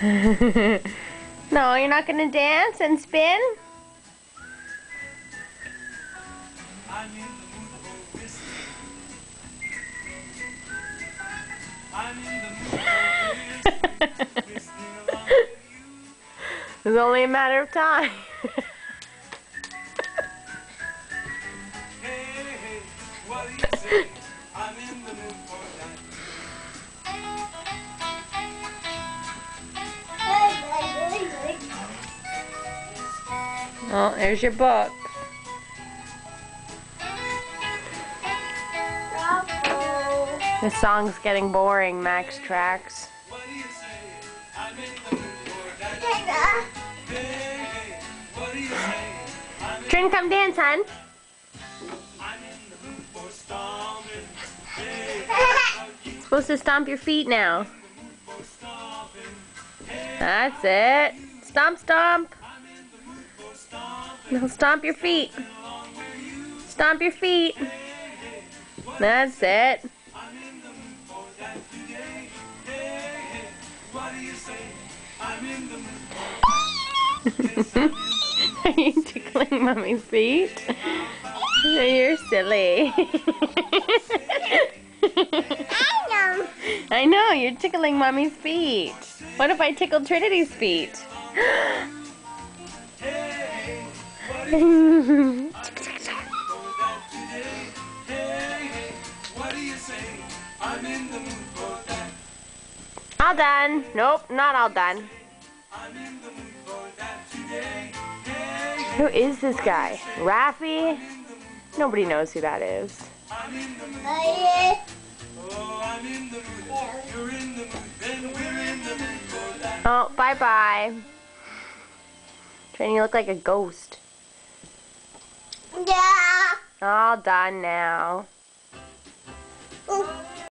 No, you're not gonna dance and spin? I'm in the mood for whiskey. I'm in the mood for whiskey. Whistling along with you. It's only a matter of time. Hey, hey, what do you say? I'm in the mood for that. Oh, there's your book. This song's getting boring, Max Trax. What do you say? I'm in the mood for that. Hey, hey, what do you say? Trin, come dance, hon. I'm in the mood for stomping. Hey, You're supposed to stomp your feet now. for stomping. That's it. Stomp, stomp. I'm in the mood for stomping. Now stomp your feet. Along with you. Stomp your feet. That's it. I'm in the mood for that today. Hey, hey, what do you say? I'm in the mood for that. Yes, I'm in the mood. Are you tickling Mommy's feet? You're silly. I know, you're tickling Mommy's feet. What if I tickled Trinity's feet? Hey, what do you say? I'm in the mood for that today. Hey, hey, what do you say? I'm in the mood for that. All done. Nope, not all done. I'm in the mood for that today. Hey, Who is this guy? Raffi? Nobody knows who that is. I'm in the mood. Oh, I'm in the mood. You're in the mood. Then we're in the mood for that. Oh, bye-bye. Trini, you look like a ghost. Yeah. All done now.